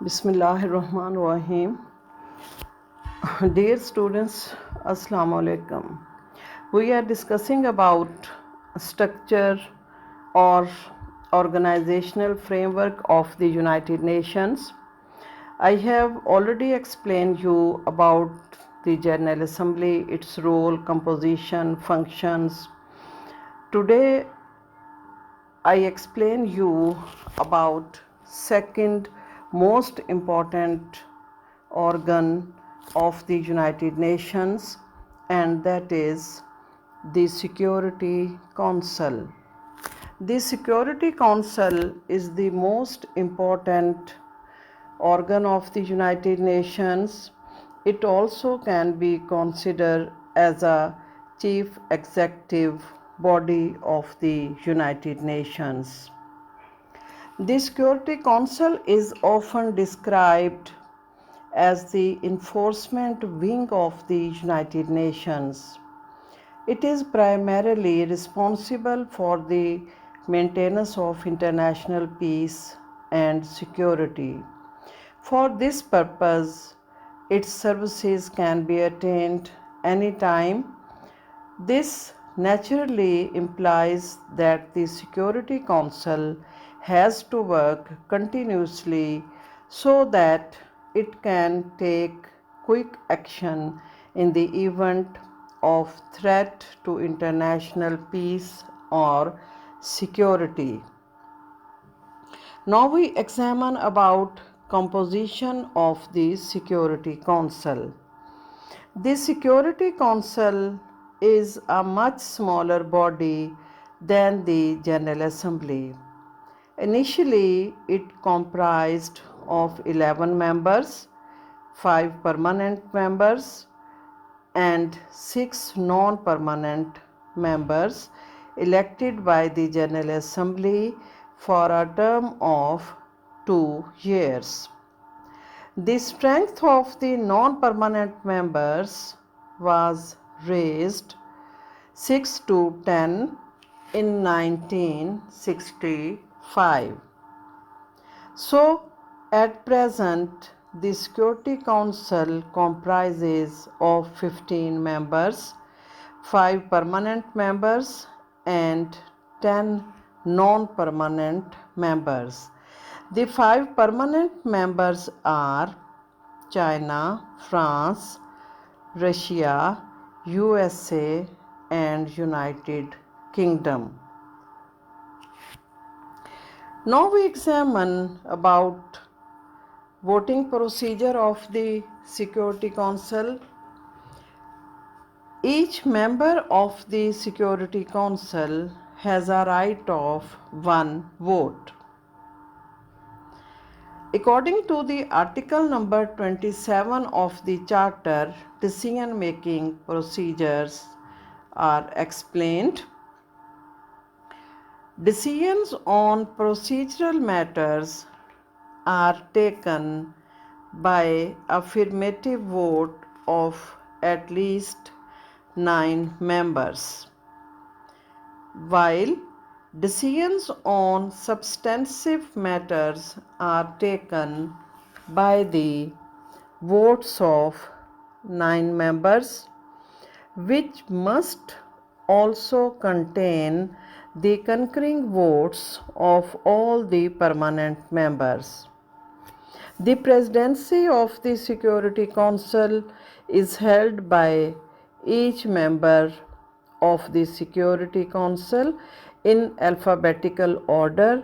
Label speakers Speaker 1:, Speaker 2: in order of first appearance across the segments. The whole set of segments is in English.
Speaker 1: Bismillahirrahmanirrahim. Dear students, Assalamu alaikum. We are discussing about structure or organizational framework of the United Nations. I have already explained you about the General Assembly, its role, composition, functions. Today I explain you about second most important organ of the United Nations, and that is the Security Council. The Security Council is the most important organ of the United Nations. It also can be considered as a chief executive body of the United Nations. The Security Council is often described as the enforcement wing of the United Nations. It is primarily responsible for the maintenance of international peace and security. For this purpose, its services can be attained anytime. This naturally implies that the Security Council has to work continuously so that it can take quick action in the event of threat to international peace or security. Now we examine about composition of the Security Council. The Security Council is a much smaller body than the General Assembly. Initially, it comprised of 11 members, 5 permanent members and 6 non-permanent members elected by the General Assembly for a term of 2 years. The strength of the non-permanent members was raised 6 to 10 in 1965. So, at present, the Security Council comprises of 15 members, 5 permanent members and 10 non-permanent members. The 5 permanent members are China, France, Russia, USA and United Kingdom. Now we examine about voting procedure of the Security Council. Each member of the Security Council has a right of one vote. According to the article number 27 of the Charter, decision-making procedures are explained. Decisions on procedural matters are taken by affirmative vote of at least 9 members, while decisions on substantive matters are taken by the votes of 9 members, which must also contain the concurring votes of all the permanent members. The presidency of the Security Council is held by each member of the Security Council in alphabetical order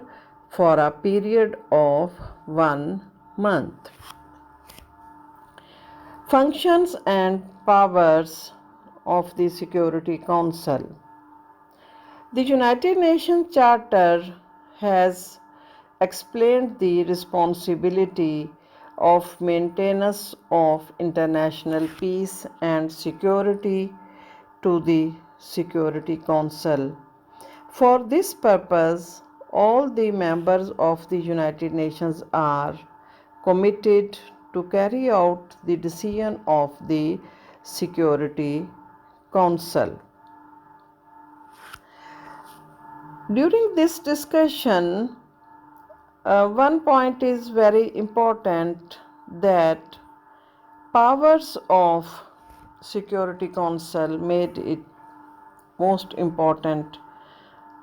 Speaker 1: for a period of 1 month. Functions and powers of the Security Council. The United Nations Charter has explained the responsibility of maintenance of international peace and security to the Security Council. For this purpose, all the members of the United Nations are committed to carry out the decision of the Security Council. During this discussion, One point is very important, that powers of Security Council made it most important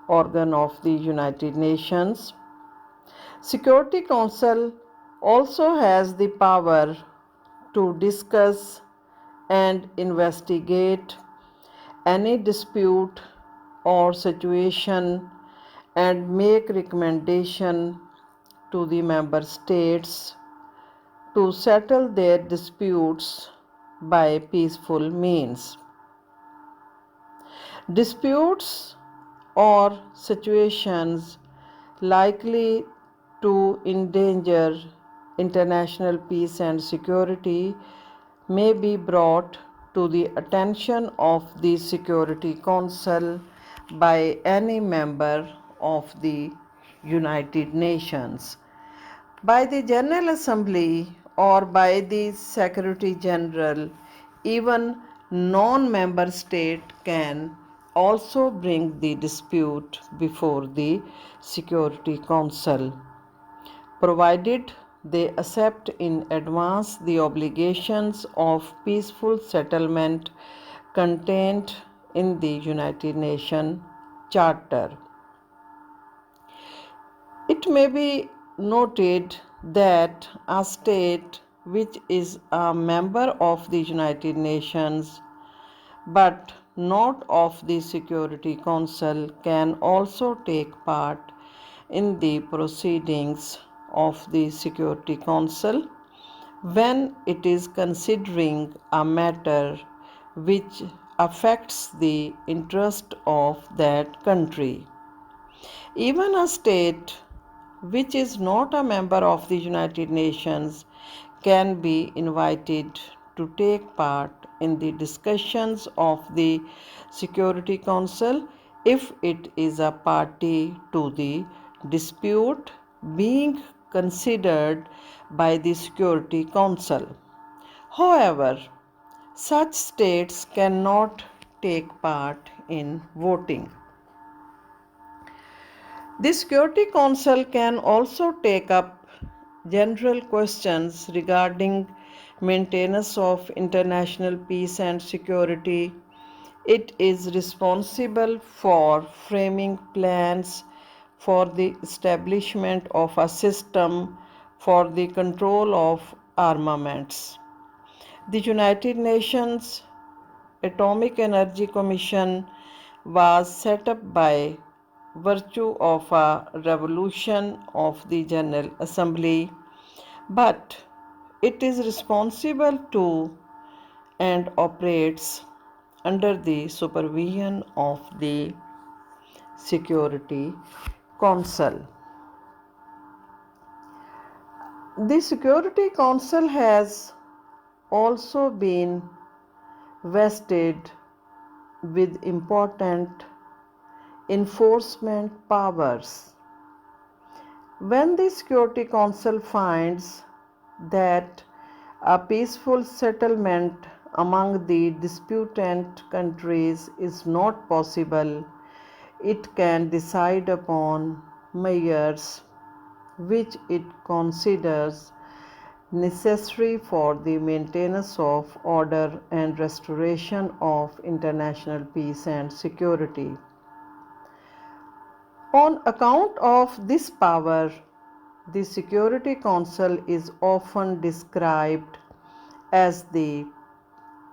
Speaker 1: organ of the United Nations. Security Council also has the power to discuss and investigate any dispute or situation and make recommendation to the member states to settle their disputes by peaceful means. Disputes or situations likely to endanger international peace and security may be brought to the attention of the Security Council by any member of the United Nations, by the General Assembly, or by the Secretary General. Even non-member state can also bring the dispute before the Security Council, provided they accept in advance the obligations of peaceful settlement contained in the United Nations Charter. It may be noted that a state which is a member of the United Nations but not of the Security Council can also take part in the proceedings of the Security Council when it is considering a matter which affects the interest of that country. Even a state which is not a member of the United Nations can be invited to take part in the discussions of the Security Council if it is a party to the dispute being considered by the Security Council. However, such states cannot take part in voting. The Security Council can also take up general questions regarding maintenance of international peace and security. It is responsible for framing plans for the establishment of a system for the control of armaments. The United Nations Atomic Energy Commission was set up by virtue of a revolution of the General Assembly, but it is responsible to and operates under the supervision of the Security Council. The Security Council has also been vested with important enforcement powers. When the Security Council finds that a peaceful settlement among the disputant countries is not possible, it can decide upon measures which it considers necessary for the maintenance of order and restoration of international peace and security. On account of this power, the Security Council is often described as the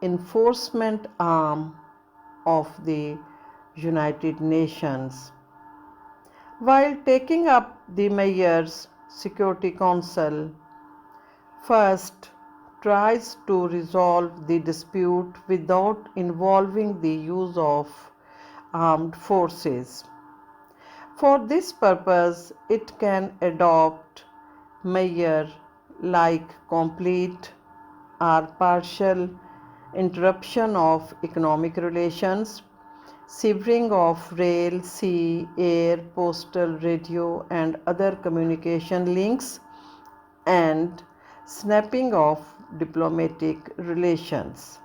Speaker 1: enforcement arm of the United Nations. While taking up the measures, Security Council first tries to resolve the dispute without involving the use of armed forces. For this purpose, it can adopt measures like complete or partial interruption of economic relations, severing of rail, sea, air, postal, radio, and other communication links, and snapping of diplomatic relations.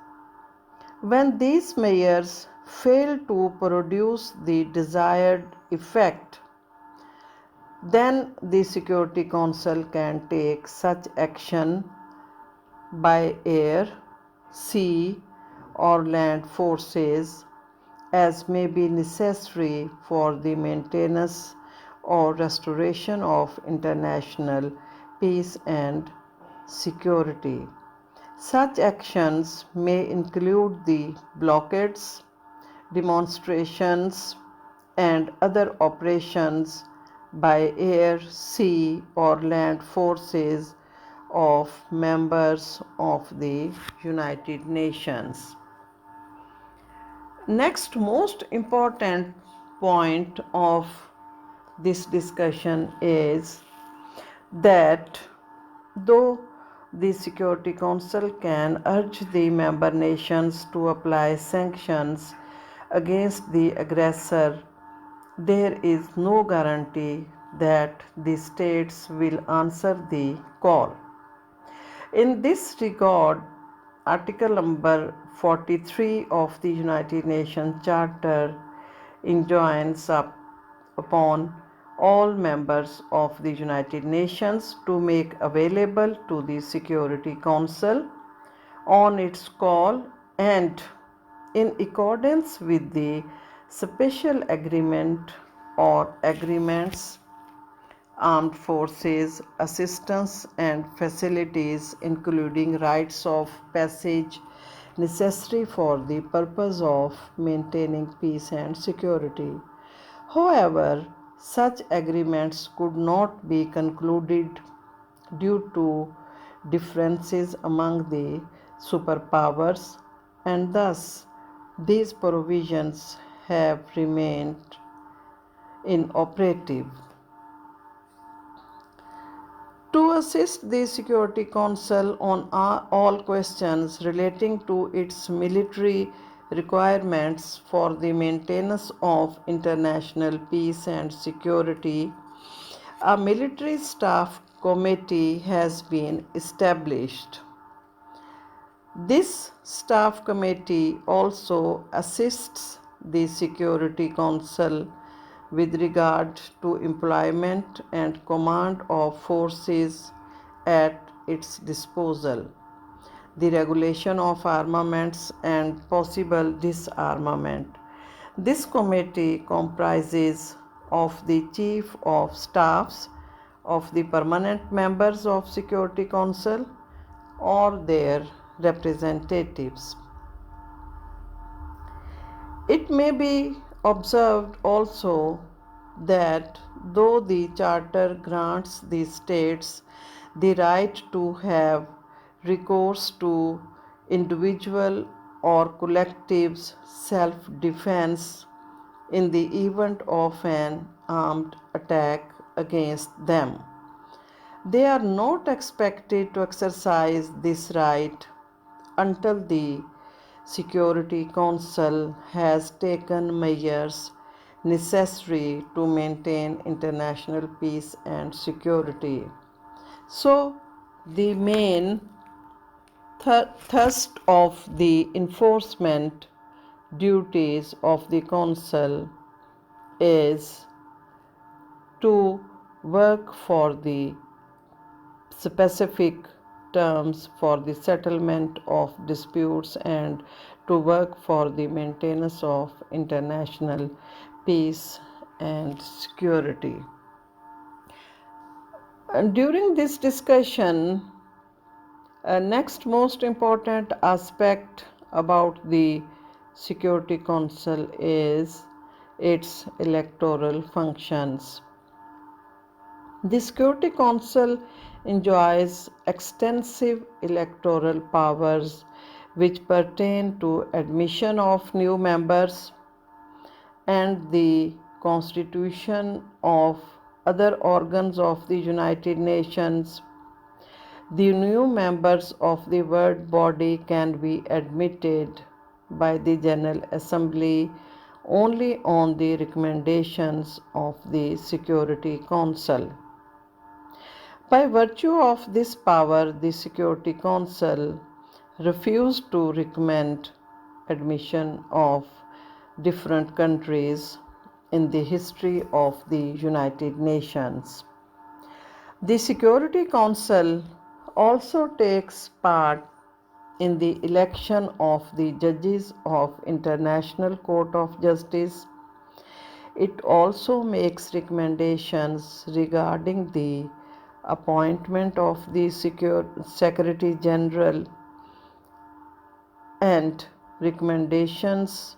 Speaker 1: When these measures fail to produce the desired effect, then the Security Council can take such action by air, sea, or land forces as may be necessary for the maintenance or restoration of international peace and security. Such actions may include the blockades, demonstrations, and other operations by air, sea, or land forces of members of the United Nations. Next most important point of this discussion is that though the Security Council can urge the member nations to apply sanctions against the aggressor, there is no guarantee that the states will answer the call. In this regard, Article number 43 of the United Nations Charter enjoins upon all members of the United Nations to make available to the Security Council on its call and in accordance with the special agreement or agreements armed forces assistance and facilities including rights of passage necessary for the purpose of maintaining peace and security. However, such agreements could not be concluded due to differences among the superpowers, and thus these provisions have remained inoperative. To assist the Security Council on all questions relating to its military requirements for the maintenance of international peace and security, a military staff committee has been established. This staff committee also assists the Security Council with regard to employment and command of forces at its disposal, the regulation of armaments and possible disarmament. This committee comprises of the chief of staffs of the permanent members of Security Council or their representatives. It may be observed also that though the Charter grants the states the right to have recourse to individual or collective self defense in the event of an armed attack against them, they are not expected to exercise this right until the Security Council has taken measures necessary to maintain international peace and security. So, the main thrust of the enforcement duties of the Council is to work for the specific terms for the settlement of disputes and to work for the maintenance of international peace and security. And during this discussion, a next most important aspect about the Security Council is its electoral functions. The Security Council enjoys extensive electoral powers which pertain to admission of new members and the constitution of other organs of the United Nations. The new members of the world body can be admitted by the General Assembly only on the recommendations of the Security Council. By virtue of this power, the Security Council refused to recommend admission of different countries in the history of the United Nations. The Security Council also takes part in the election of the judges of International Court of Justice. It also makes recommendations regarding the appointment of the Secretary General, and recommendations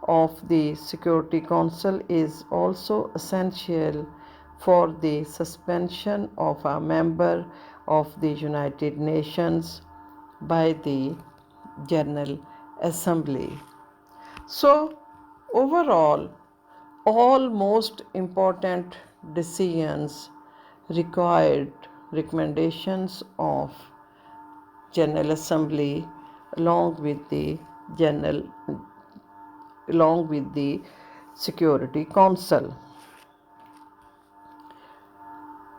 Speaker 1: of the Security Council is also essential for the suspension of a member of the United Nations by the General Assembly. So, overall, all most important decisions required recommendations of General Assembly along with the General along with the Security Council.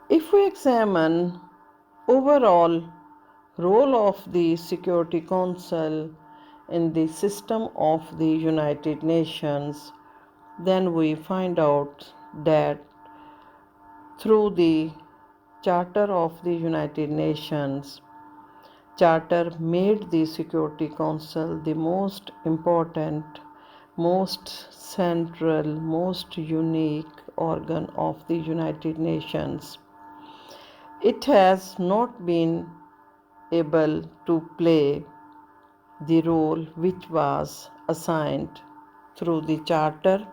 Speaker 1: If we examine overall role of the Security Council in the system of the United Nations, then we find out that through the Charter of the United Nations, Charter made the Security Council the most important, most central, most unique organ of the United Nations. It has not been able to play the role which was assigned through the Charter.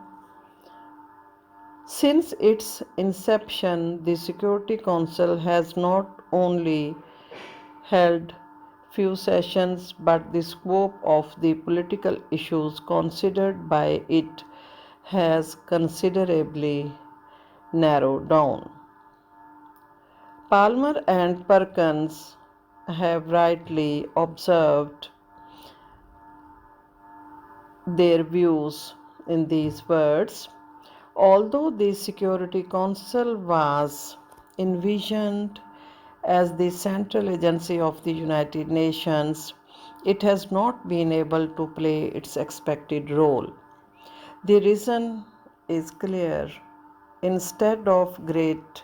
Speaker 1: Since its inception, the Security Council has not only held few sessions, but the scope of the political issues considered by it has considerably narrowed down. Palmer and Perkins have rightly observed their views in these words. Although the Security Council was envisioned as the central agency of the United Nations, it has not been able to play its expected role. The reason is clear. Instead of great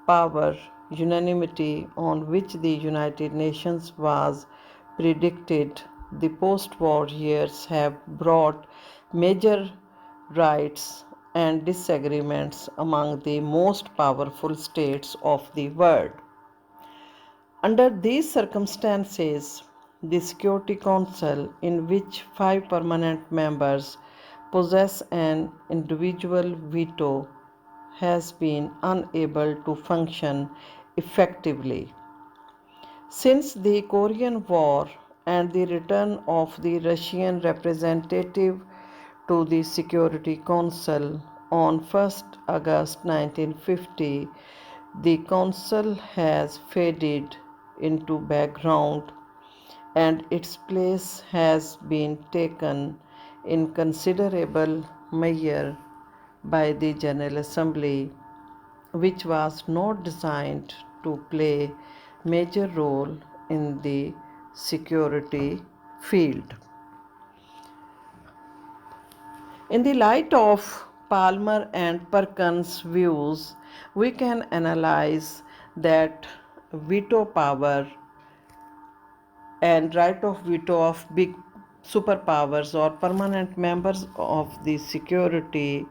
Speaker 1: power unanimity on which the United Nations was predicted, the post war years have brought major rights and disagreements among the most powerful states of the world. Under these circumstances, the Security Council, in which 5 permanent members possess an individual veto, has been unable to function effectively. Since the Korean War and the return of the Russian representative to the Security Council on 1st August 1950, the Council has faded into background and its place has been taken in considerable measure by the General Assembly, which was not designed to play major role in the security field. In the light of Palmer and Perkins' views, we can analyze that veto power and right of veto of big superpowers or permanent members of the security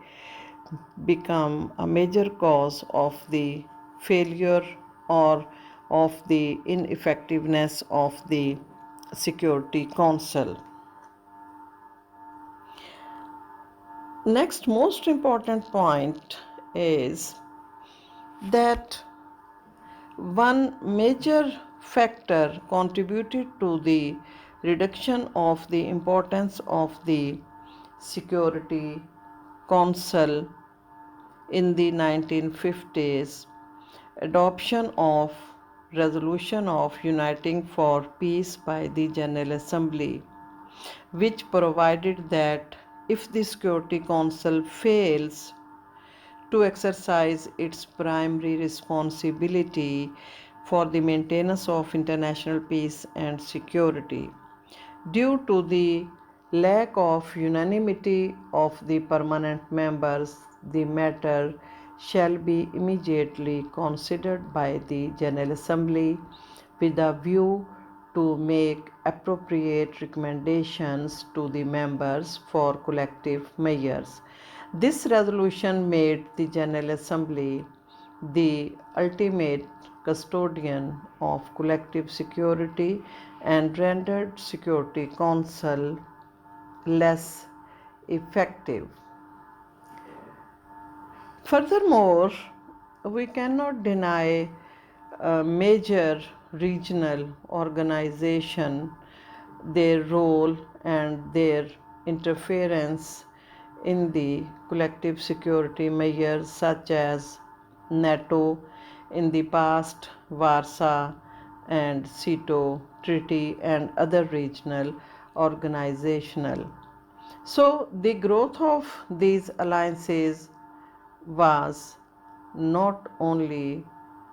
Speaker 1: become a major cause of the failure or of the ineffectiveness of the Security Council. Next most important point is that one major factor contributed to the reduction of the importance of the Security Council in the 1950s, adoption of resolution of uniting for peace by the General Assembly, which provided that if the Security Council fails to exercise its primary responsibility for the maintenance of international peace and security due to the lack of unanimity of the permanent members, the matter shall be immediately considered by the General Assembly with a view to make appropriate recommendations to the members for collective measures. This resolution made the General Assembly the ultimate custodian of collective security and rendered Security Council less effective. Furthermore, we cannot deny a major regional organization their role and their interference in the collective security measures such as NATO in the past, Warsaw and CETO Treaty and other regional organizational. So the growth of these alliances was not only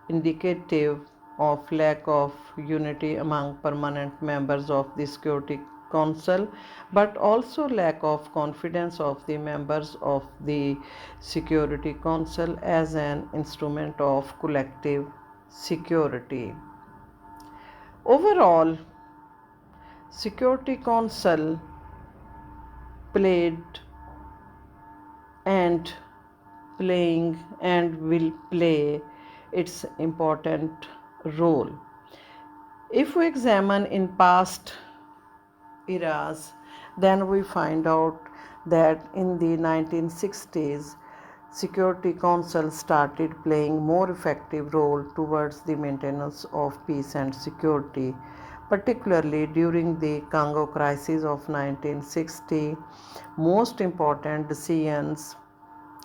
Speaker 1: indicative of lack of unity among permanent members of the Security Council, but also lack of confidence of the members of the Security Council as an instrument of collective security. Overall, Security Council played and playing and will play its important role. If we examine in past eras, then we find out that in the 1960s, Security Council started playing more effective role towards the maintenance of peace and security, particularly during the Congo crisis of 1960. Most important decisions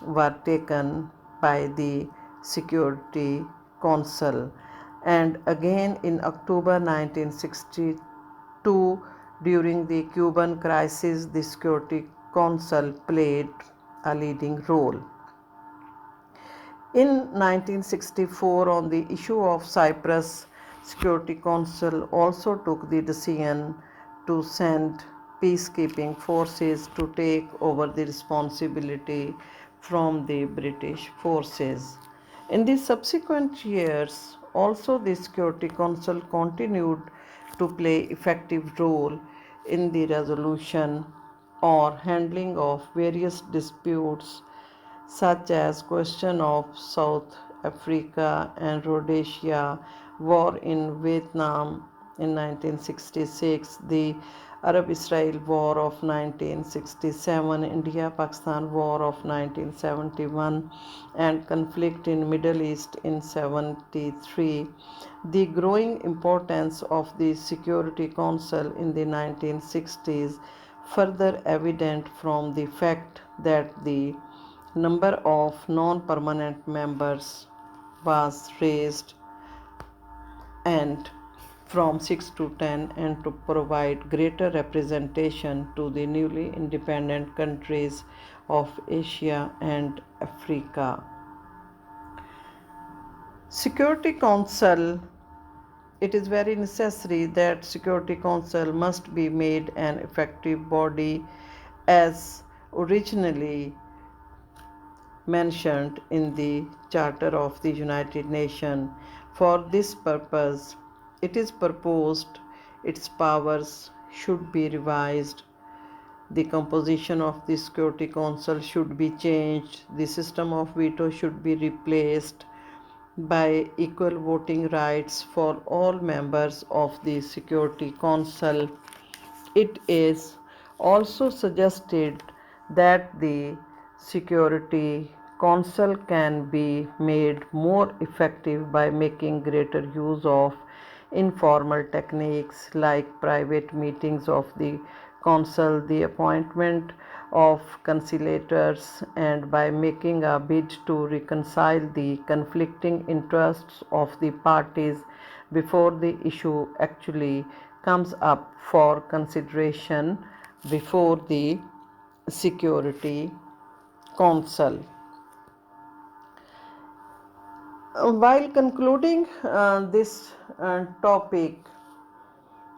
Speaker 1: were taken by the Security Council, and again in October 1962 during the Cuban crisis the Security Council played a leading role. In 1964 on the issue of Cyprus, Security Council also took the decision to send peacekeeping forces to take over the responsibility from the British forces. In the subsequent years, also the Security Council continued to play effective role in the resolution or handling of various disputes such as question of South Africa and Rhodesia, war in Vietnam in 1966, the Arab-Israel War of 1967, India-Pakistan War of 1971, and conflict in Middle East in 73. The growing importance of the Security Council in the 1960s further evident from the fact that the number of non-permanent members was raised and from 6 to 10 and to provide greater representation to the newly independent countries of Asia and Africa. Security Council, it is very necessary that Security Council must be made an effective body as originally mentioned in the Charter of the United Nations. For this purpose, it is proposed its powers should be revised, the composition of the Security Council should be changed, the system of veto should be replaced by equal voting rights for all members of the Security Council. It is also suggested that the Security Council can be made more effective by making greater use of informal techniques like private meetings of the Council, the appointment of conciliators, and by making a bid to reconcile the conflicting interests of the parties before the issue actually comes up for consideration before the Security Council. While concluding this topic,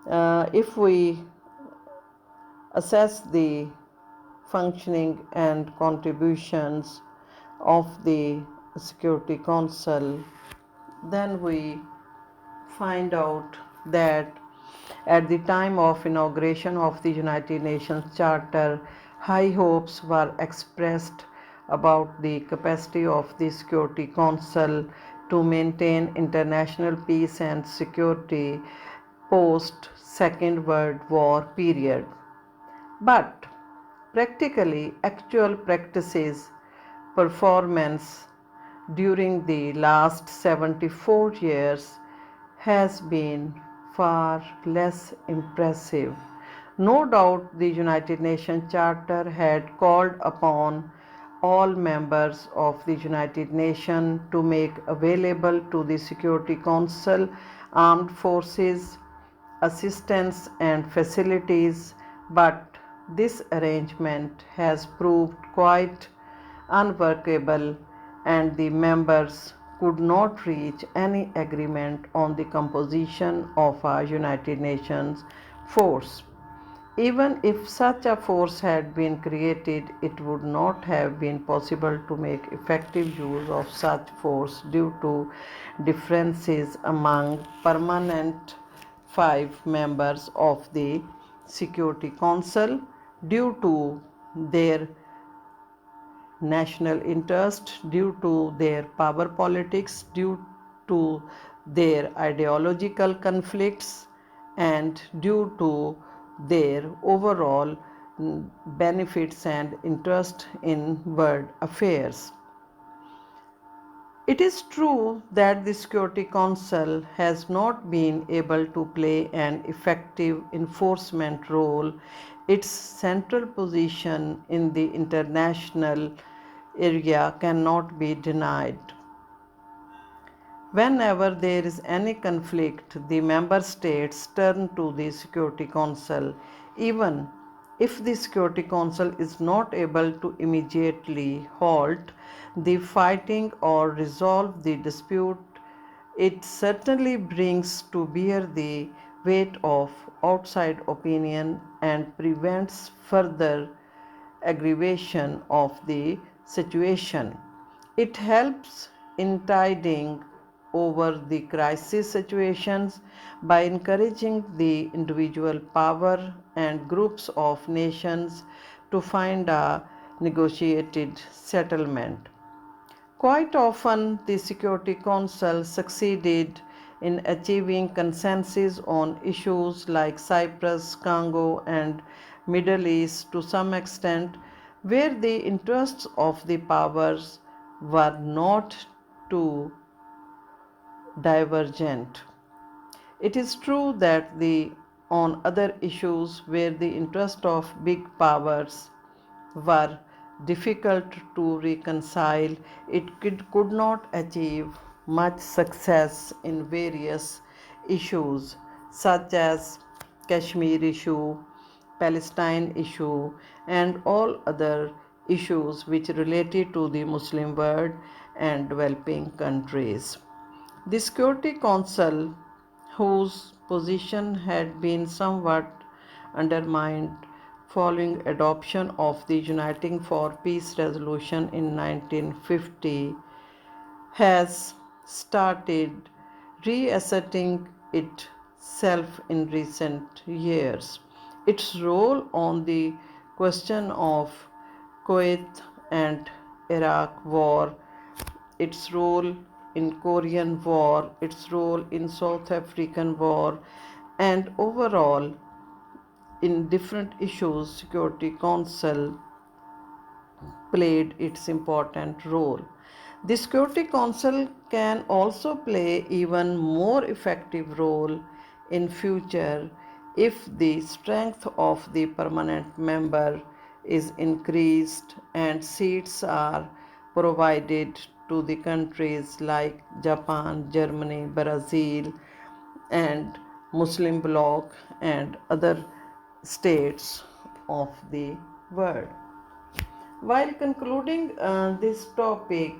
Speaker 1: if we assess the functioning and contributions of the Security Council, then we find out that at the time of inauguration of the United Nations Charter, high hopes were expressed about the capacity of the Security Council to maintain international peace and security post Second World War period. But practically, actual practices, performance during the last 74 years has been far less impressive. No doubt the United Nations Charter had called upon all members of the United Nations to make available to the Security Council armed forces, assistance and facilities, but this arrangement has proved quite unworkable and the members could not reach any agreement on the composition of a United Nations force. Even if such a force had been created, it would not have been possible to make effective use of such force due to differences among permanent five members of the Security Council due to their national interest, due to their power politics, due to their ideological conflicts, and due to their overall benefits and interest in world affairs. It is true that the Security Council has not been able to play an effective enforcement role. Its central position in the international area cannot be denied. Whenever there is any conflict, the member states turn to the Security Council. Even if the Security Council is not able to immediately halt the fighting or resolve the dispute, it certainly brings to bear the weight of outside opinion and prevents further aggravation of the situation. It helps in tiding over the crisis situations by encouraging the individual power and groups of nations to find a negotiated settlement. Quite often, the Security Council succeeded in achieving consensus on issues like Cyprus, Congo, and Middle East to some extent, where the interests of the powers were not too divergent. It is true that on other issues where the interest of big powers were difficult to reconcile, it could not achieve much success in various issues such as Kashmir issue, Palestine issue, and all other issues which related to the Muslim world and developing countries. The Security Council, whose position had been somewhat undermined following adoption of the Uniting for Peace resolution in 1950, has started reasserting itself in recent years. Its role on the question of Kuwait and Iraq war, its role in Korean War, its role in South African War, and overall in different issues, Security Council played its important role. The Security Council can also play even more effective role in future if the strength of the permanent member is increased and seats are provided to the countries like Japan, Germany, Brazil, and Muslim bloc and other states of the world. While concluding this topic,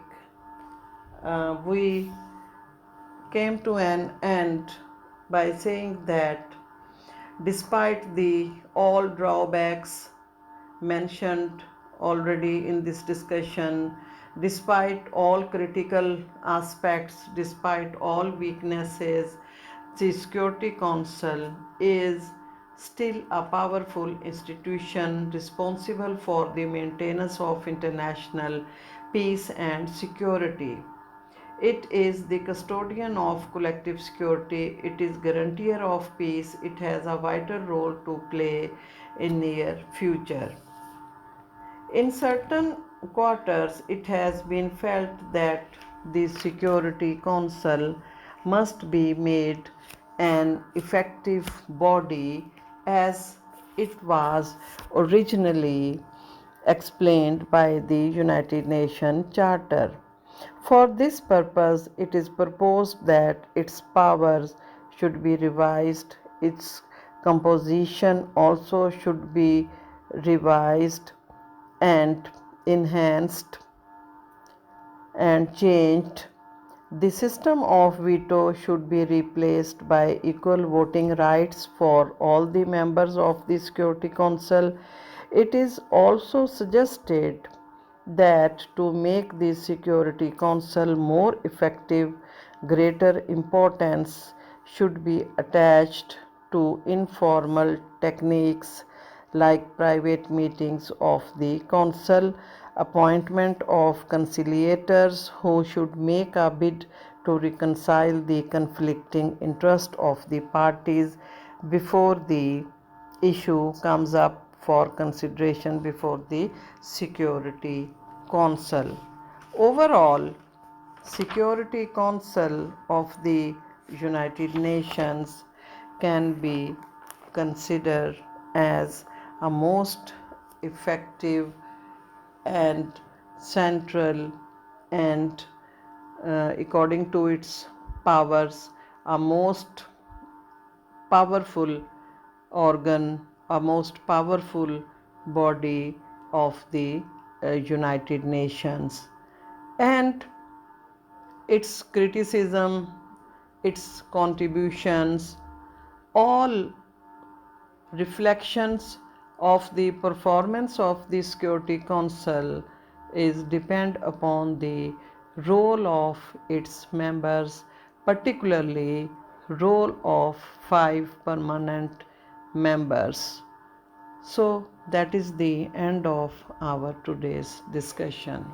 Speaker 1: we came to an end by saying that Despite the all drawbacks mentioned already in this discussion, despite all critical aspects, despite all weaknesses, the Security Council is still a powerful institution responsible for the maintenance of international peace and security. It is the custodian of collective security. It is guarantor of peace. It has a vital role to play in near future. In certain quarters, it has been felt that the Security Council must be made an effective body as it was originally explained by the United Nations Charter. For this purpose, it is proposed that its powers should be revised, its composition also should be revised and enhanced and changed. The system of veto should be replaced by equal voting rights for all the members of the Security Council. It is also suggested that to make the Security Council more effective, greater importance should be attached to informal techniques like private meetings of the council, appointment of conciliators who should make a bid to reconcile the conflicting interest of the parties before the issue comes up for consideration before the Security Council. Overall, Security Council of the United Nations can be considered as a most effective and central and according to its powers a most powerful organ, a most powerful body of the United Nations. And its criticism, its contributions, all reflections of the performance of the Security Council is depend upon the role of its members, particularly role of 5 permanent members. So that is the end of our today's discussion.